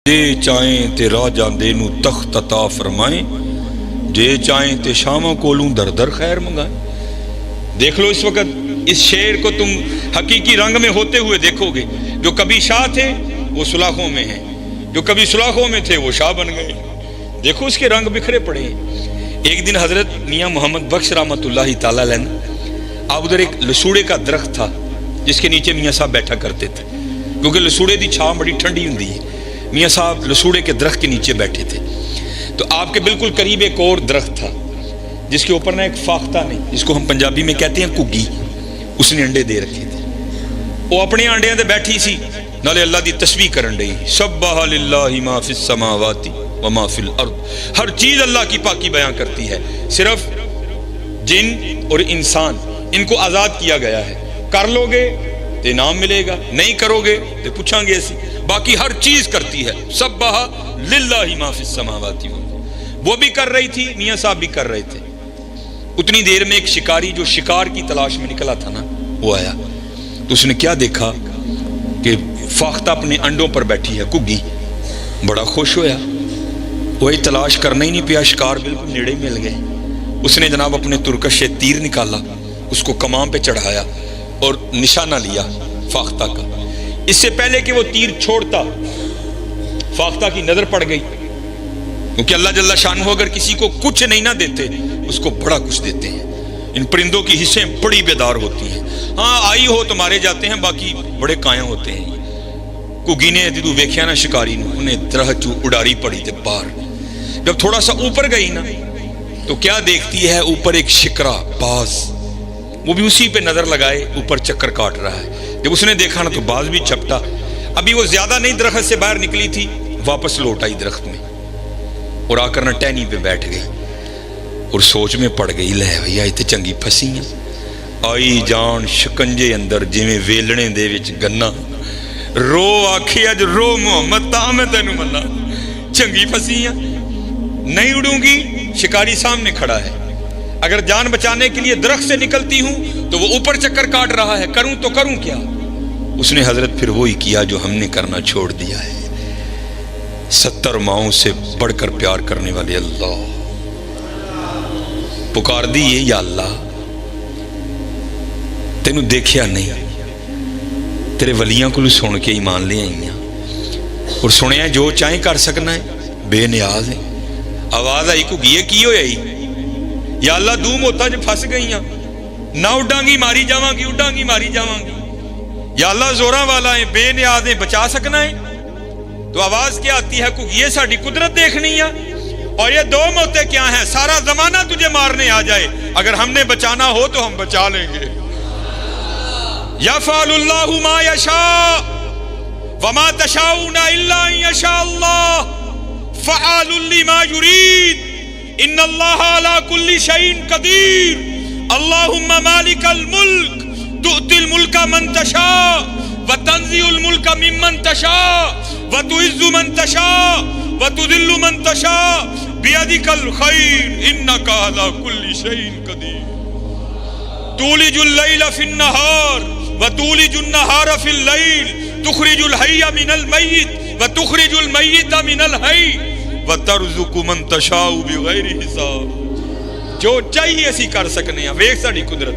جے چاہیں تے راہ جاندے نو تخت عطا فرمائیں، جے چاہیں تے شاموں کولوں در در خیر منگائیں۔ دیکھ لو اس وقت اس شعر کو تم حقیقی رنگ میں ہوتے ہوئے دیکھو گے۔ جو کبھی شاہ تھے وہ سلاخوں میں ہیں، جو کبھی سلاخوں میں تھے وہ شاہ بن گئے۔ دیکھو اس کے رنگ بکھرے پڑے ہیں۔ ایک دن حضرت میاں محمد بخش رحمۃ اللہ تعالیٰ علیہ، اب ادھر ایک لسوڑے کا درخت تھا جس کے نیچے میاں صاحب بیٹھا کرتے تھے، کیونکہ لسوڑے دی چھاؤں بڑی ٹھنڈی ہوندی ہے۔ میاں صاحب لسوڑے کے درخت کے نیچے بیٹھے تھے، تو آپ کے بالکل قریب ایک اور درخت تھا جس کے اوپر نہ ایک فاختہ نے، جس کو ہم پنجابی میں کہتے ہیں کگی، اس نے انڈے دے رکھے تھے۔ وہ اپنے انڈیاں دے بیٹھی سی، نالے اللہ دی تسبیح کرن رہی، سبح للہ ما فی السماوات وما فی الارض۔ ہر چیز اللہ کی پاکی بیان کرتی ہے، صرف جن اور انسان ان کو آزاد کیا گیا ہے۔ کر لو گے تو انعام ملے گا، نہیں کرو گے تو پوچھاں گے ایسی۔ باقی ہر چیز کرتی ہے، سبح للہ ما فی السماوات۔ وہ بھی کر رہی تھی، میاں صاحب بھی کر رہے تھے۔ اتنی دیر میں ایک شکاری جو شکار کی تلاش میں نکلا تھا نا، وہ آیا، تو اس نے کیا دیکھا کہ فاختہ اپنے انڈوں پر بیٹھی ہے کگی۔ بڑا خوش ہویا، وہی تلاش کرنا ہی نہیں پیا، شکار بالکل نیڑے مل گئے۔ اس نے جناب اپنے ترکش سے تیر نکالا، اس کو کمان پہ چڑھایا اور نشانہ لیا فاختہ کا۔ اس سے پہلے کہ وہ تیر چھوڑتا، فاختہ کی نظر پڑ گئی، کیونکہ اللہ جل شانہ اگر کسی کو کچھ نہیں نہ دیتے اس کو بڑا کچھ دیتے ہیں۔ ان پرندوں کی حصیں بڑی بیدار ہوتی ہیں، ہاں آئی ہو تو مارے جاتے ہیں، باقی بڑے قائم ہوتے ہیں۔ کگی نے جدو ویکھیا نا شکاری نے، انہیں درخت چوں اڈاری پڑی تے باہر۔ جب تھوڑا سا اوپر گئی نا تو کیا دیکھتی ہے، اوپر ایک شکرا باز، وہ بھی اسی پہ نظر لگائے اوپر چکر کاٹ رہا ہے۔ جب اس نے دیکھا نا تو باز بھی چھپٹا۔ ابھی وہ زیادہ نہیں درخت سے باہر نکلی تھی، واپس لوٹ آئی درخت میں اور آ کر نہ ٹہنی پہ بیٹھ گئی اور سوچ میں پڑ گئی، لے بھیا یہ تے چنگی پھسی ہیں، آئی جان شکنجے اندر جویں ویلنے دے وچ گنا، رو آکھے اج رو محمد تا میں تینوں منا، چنگی پھسی ہیں، نہیں اڑوں گی۔ شکاری سامنے کھڑا ہے، اگر جان بچانے کے لیے درخت سے نکلتی ہوں تو وہ اوپر چکر کاٹ رہا ہے، کروں تو کروں کیا؟ اس نے حضرت پھر وہی کیا جو ہم نے کرنا چھوڑ دیا ہے۔ 70 ماؤں سے بڑھ کر پیار کرنے والے اللہ پکار دیئے، یا اللہ تینوں دیکھیا نہیں، تیرے ولیاں کو سن کے ایمان لے آئی ہیں اور سنیا جو چاہیں کر سکنا ہے، بے نیاز ہے۔ آواز آئی کو گیے کی ہوئی آئی، یا اللہ دوم ہوتا جو پھنس گئی ہیں، نہ اڈاں گی ماری جاواں گی، اڈاں گی ماری جاواں گی، یا اللہ زوراں والا ہے، بے نیاز ہے، بچا سکنا ہے۔ تو آواز کیا آتی ہے کو یہ ساڑی قدرت دیکھنی ہے، اور یہ دو موتیں کیا ہیں، سارا زمانہ تجھے مارنے آ جائے، اگر ہم نے بچانا ہو تو ہم بچا لیں گے۔ یفعل اللہ ما یشاء وما تشاؤون الا ان یشاء اللہ فعال لما یرید ان اللہ علی کل شیء قدیر اللہم مالک الملک تؤتی الملک من تشاء وتنزع الملک ممن تشاء وتعز من تشاء وتذل من تشاء بیدک الخیر انک علی کل شیء قدیر تولج اللیل فی النہار وتولج النہار فی اللیل تخرج الحی من المیت وتخرج المیت من الحی وترزق من تشاء بغیر حساب۔ جو چاہیے اسی کر سکنے ہیں، ویکھ ساڈی قدرت۔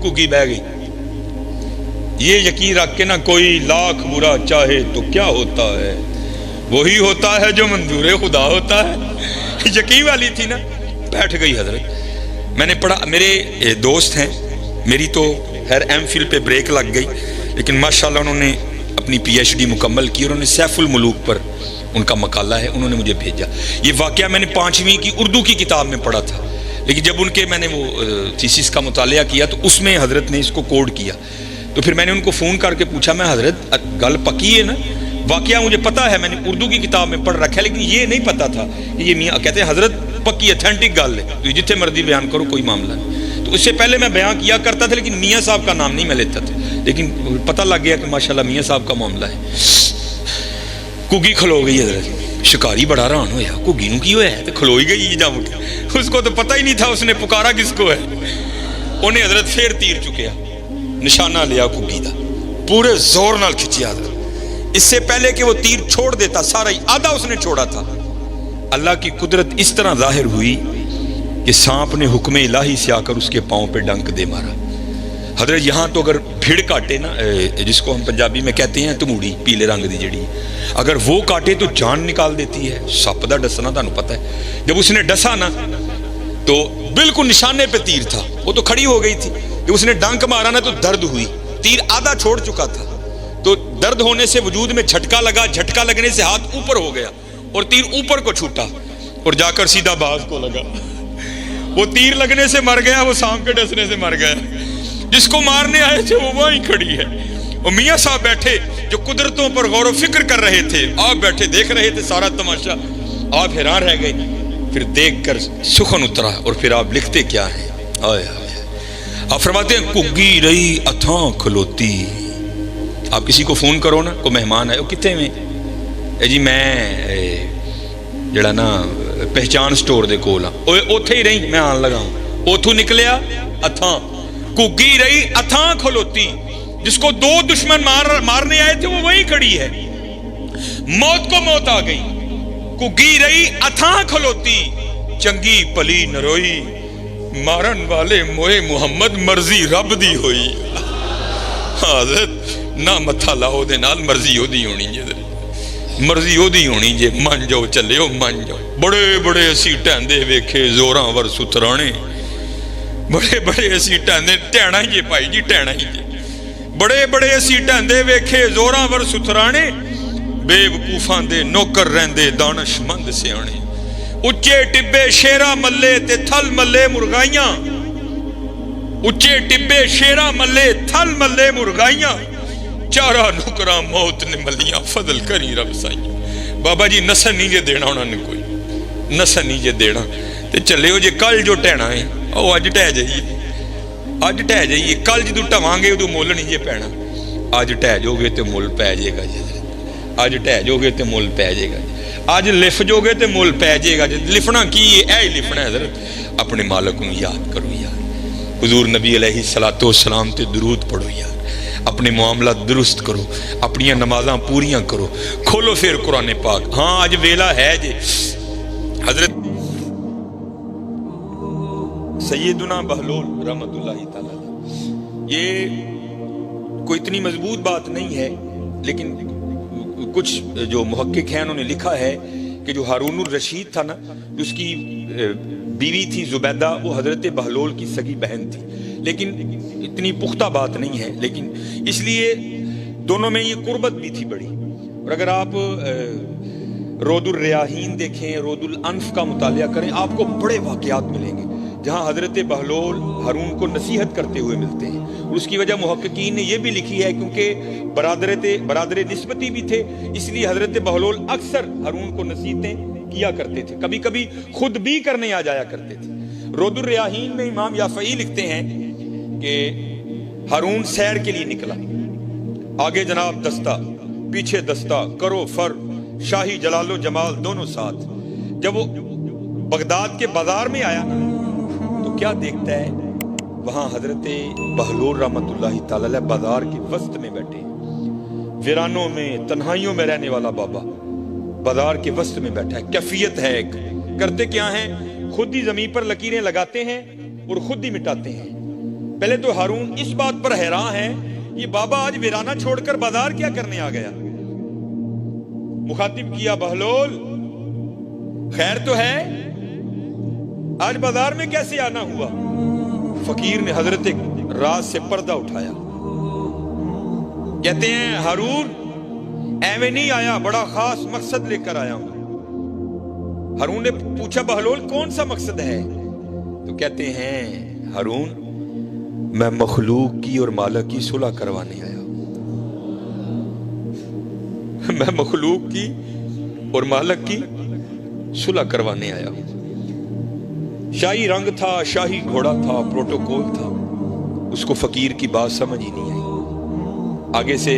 کگی بہ گئی۔ یہ یقین رکھ کے نہ کوئی لاکھ برا چاہے تو کیا ہوتا ہے، وہی ہوتا ہے جو منظور خدا ہوتا ہے۔ یقین والی تھی نا، بیٹھ گئی حضرت۔ میں نے پڑھا، میرے دوست ہیں، میری تو خیر ایم فل پہ بریک لگ گئی، لیکن ماشاءاللہ انہوں نے اپنی پی ایچ ڈی مکمل کی اور انہوں نے سیف الملوک پر ان کا مقالہ ہے، انہوں نے مجھے بھیجا۔ یہ واقعہ میں نے 5ویں کی اردو کی کتاب میں پڑھا تھا، لیکن جب ان کے میں نے وہ تھیسس کا مطالعہ کیا تو اس میں حضرت نے اس کو کوڈ کیا۔ تو پھر میں نے ان کو فون کر کے پوچھا، میں حضرت گل پکی ہے نا، واقعہ مجھے پتا ہے، میں نے اردو کی کتاب میں پڑھ رکھا ہے، لیکن یہ نہیں پتا تھا کہ یہ میاں کہتے ہیں حضرت پکی اتھینٹک گل ہے، تو جتنے مرضی بیان کرو کوئی معاملہ نہیں۔ تو اس سے پہلے میں بیان کیا کرتا تھا لیکن میاں صاحب کا نام نہیں میں لیتا تھا، لیکن پتہ لگ گیا کہ ماشاءاللہ میاں صاحب کا معاملہ ہے۔ کگی کھلو گئی حضرت، شکاری بڑا حیران ہویا، کگی نو کی ہویا ہے، تو کھلوئی گئی جا اٹھ، اس کو تو پتہ ہی نہیں تھا اس نے پکارا کس کو ہے۔ انہیں حضرت پھر تیر چکیا، نشانہ لیا کگی دا، پورے زور نال کھچیا حضرت، اس سے پہلے کہ وہ تیر چھوڑ دیتا سارا ہی آدھا اس نے چھوڑا تھا. اللہ کی قدرت اس طرح ظاہر ہوئی کہ سانپ نے حکم الہی سے آ کر اس کے پاؤں پہ ڈنک دے مارا. حضرت یہاں تو اگر بھیڑ کاٹے نا، جس کو ہم پنجابی میں کہتے ہیں تموڑی، پیلے رنگ دی جڑی، اگر وہ کاٹے تو جان نکال دیتی ہے. سپ دا ڈسنا تانوں پتہ ہے، جب اس نے ڈسا نا تو بالکل نشانے پہ تیر تھا، وہ تو کھڑی ہو گئی تھی. جب اس نے ڈنک مارا نا تو درد ہوئی، تیر آدھا چھوڑ چکا تھا، تو درد ہونے سے وجود میں جھٹکا لگا، جھٹکا لگنے سے ہاتھ اوپر ہو گیا اور تیر اوپر کو چھوٹا اور جا کر سیدھا باز کو لگا. وہ تیر لگنے سے مر گیا، وہ سانپ کے ڈسنے سے مر گیا. جس کو مارنے آئے تھے وہ وہیں کھڑی ہے. اور میاں صاحب بیٹھے جو قدرتوں پر غور و فکر کر رہے تھے، آپ بیٹھے دیکھ رہے تھے سارا تماشا. آپ حیران رہ گئے، پھر دیکھ کر سخن اترا اور پھر آپ لکھتے کیا ہیں. آپ فرماتے ہیں کگی رہی اتھاں کھلوتی. آپ کسی کو فون کرو نا، کوئی مہمان آئے، وہ کتنے میں جی میں جڑا نا پہچان سٹور دے کول ہاں، اوتھے ہی رہی، میں آن لگا ہوں. اوتھوں نکلیا اتھاں، کگی رہی اتھاں کھلوتی. جس کو دو دشمن مارنے آئے تھے وہ وہی کھڑی ہے. موت کو موت آ گئی. کگی رہی اتھاں کھلوتی، چنگی پلی نروئی، مارن والے موئے محمد مرضی رب دی ہوئی. حضرت نہ متھا لاؤ دے نال، مرضی ہو دی ہونی جے، مرضی ہو دی ہونی جے. من جاؤ چلے ہو، من جاؤ. بڑے بڑے اسی ٹہندے ویکھے زوراں ور سترانے، بڑے بڑے اسی ٹہندے، ٹہنا ہی جے پائی جی، ٹہنا ہی جے. بڑے بڑے اسی ٹہندے ویکھے زوراں ور سترانے، بے وقوفاں دے نوکر رہندے دانش مند سیانے. اچے ٹبے شیرا ملے تے تھل ملے مرغائیاں، اچے ٹبے شیرا ملے تھل ملے مرغائیاں، چارہ نکراں موت نے ملیاں فضل کری رب سائیاں. بابا جی نسل نہیں جے دینا انہوں نے، کوئی نسل نہیں جے دینا. تے چلے ہو جے کل جو ٹہنا ہے او اج ٹہ جائیے، اج ٹہ جائیے. کل جدو ٹھواں گے ادو مول نہیں جے پینا. اج ٹہ جو گے تے مول پی جائے گا جی. اج ٹہ جو گے تے مول پی جائے گا جی. اج لف جو گے تے مول پی جائے گا جی. لفنا کی ہے، اے لفنا ہے حضرت. اپنے مالک کو یاد کرو یار، حضور نبی علیہ الصلوۃ والسلام تے درود پڑھو یار. اپنے معاملات درست کرو، اپنی نمازاں پوریاں کرو. کھولو پھر قرآن پاک. ہاں اج ویلا ہے جی. حضرت سیدنا بہلول رحمت اللہ تعالی، یہ کوئی اتنی مضبوط بات نہیں ہے، لیکن کچھ جو محقق ہیں انہوں نے لکھا ہے کہ جو ہارون الرشید تھا نا، اس کی بیوی تھی زبیدہ، وہ حضرت بہلول کی سگی بہن تھی. لیکن اتنی پختہ بات نہیں ہے، لیکن اس لیے دونوں میں یہ قربت بھی تھی بڑی. اور اگر آپ رود الریاحین دیکھیں، رود الانف کا مطالعہ کریں، آپ کو بڑے واقعات ملیں گے جہاں حضرت بہلول ہارون کو نصیحت کرتے ہوئے ملتے ہیں. اور اس کی وجہ محققین نے یہ بھی لکھی ہے کیونکہ برادر نسبتی بھی تھے، اس لیے حضرت بہلول اکثر ہارون کو نصیحتیں کیا کرتے تھے، کبھی کبھی خود بھی کرنے آ جایا کرتے تھے. رود الریاحین میں امام یافعی لکھتے ہیں کہ ہارون سیر کے لیے نکلا، آگے جناب دستہ، پیچھے دستہ، کرو فر، شاہی جلال و جمال دونوں ساتھ. جب وہ بغداد کے بازار میں آیا تو کیا دیکھتا ہے، وہاں حضرت بہلول رحمت اللہ تعالی بازار کے وسط میں بیٹھے، ویرانوں میں تنہائیوں میں رہنے والا بابا بازار کے وسط میں بیٹھا ہے. کیفیت ہے ایک، کرتے کیا ہیں، خود ہی زمین پر لکیریں لگاتے ہیں اور خود ہی مٹاتے ہیں. پہلے تو ہارون اس بات پر حیران ہے، یہ بابا آج ویرانہ چھوڑ کر بازار کیا کرنے آ گیا. مخاطب کیا، بہلول خیر تو ہے، آج بازار میں کیسے آنا ہوا. فقیر نے حضرت راز سے پردہ اٹھایا، کہتے ہیں ہارون ایویں نہیں آیا، بڑا خاص مقصد لے کر آیا ہوں. ہارون نے پوچھا بہلول کون سا مقصد ہے، تو کہتے ہیں ہارون میں مخلوق کی اور مالک کی صلح کروانے آیا ہوں. میں مخلوق کی اور مالک کی صلح کروانے آیا ہوں. شاہی رنگ تھا، شاہی گھوڑا تھا، پروٹوکول تھا. اس کو فقیر کی بات سمجھ ہی نہیں آئی. آگے سے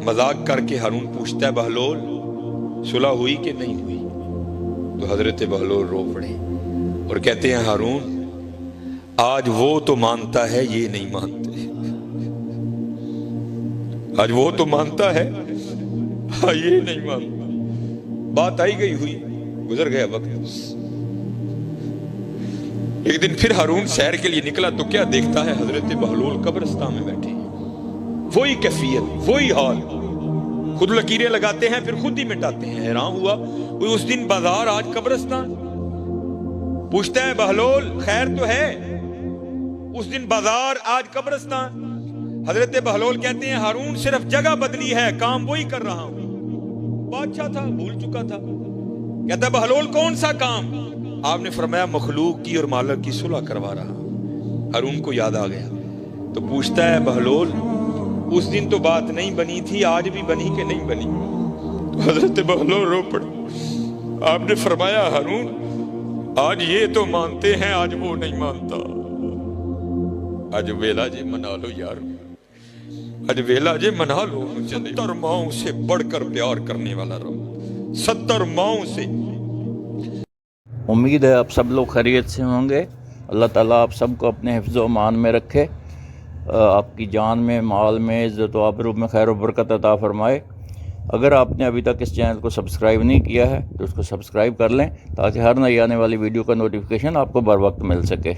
مذاق کر کے ہارون پوچھتا ہے بہلول صلح ہوئی کہ نہیں ہوئی. تو حضرت بہلول رو پڑے اور کہتے ہیں ہارون آج وہ تو مانتا ہے، یہ نہیں مانتے. آج وہ تو مانتا ہے، ہاں یہ نہیں مانتا. بات آئی گئی ہوئی، گزر گیا وقت. ایک دن پھر ہارون سیر کے لیے نکلا تو کیا دیکھتا ہے؟ حضرت بہلول قبرستان میں بیٹھے ہیں. وہی کیفیت، وہی حال، خود لکیریں لگاتے ہیں پھر خود ہی مٹاتے ہیں. حیران ہوا، کوئی اس دن بازار آج قبرستان. پوچھتا ہے بہلول خیر تو ہے؟ اس دن بازار آج قبرستان. حضرت بہلول کہتے ہیں ہارون صرف جگہ بدلی ہے، کام وہی کر رہا ہوں. بادشاہ تھا، بھول چکا تھا. کہتا ہے بہلول کون سا کام؟ آپ نے فرمایا مخلوق کی اور مالک کی صلح کروا رہا. ہارون کو یاد آ گیا تو پوچھتا ہے بہلول اس دن تو بات نہیں بنی تھی، آج بھی بنی کہ نہیں بنی؟ تو حضرت بہلول رو پڑے. آپ نے فرمایا ہارون آج یہ تو مانتے ہیں، آج وہ نہیں مانتا. آج ویلا جی منا لو یار، آج ویلا جی منا لو. 70 ماؤں سے بڑھ کر پیار کرنے والا رب، 70 ماؤں سے. امید ہے آپ سب لوگ خیریت سے ہوں گے. اللہ تعالیٰ آپ سب کو اپنے حفظ و امان میں رکھے، آپ کی جان میں، مال میں، عزت و آبرو میں خیر و برکت عطا فرمائے. اگر آپ نے ابھی تک اس چینل کو سبسکرائب نہیں کیا ہے تو اس کو سبسکرائب کر لیں تاکہ ہر نئی آنے والی ویڈیو کا نوٹیفیکیشن آپ کو بر وقت مل سکے.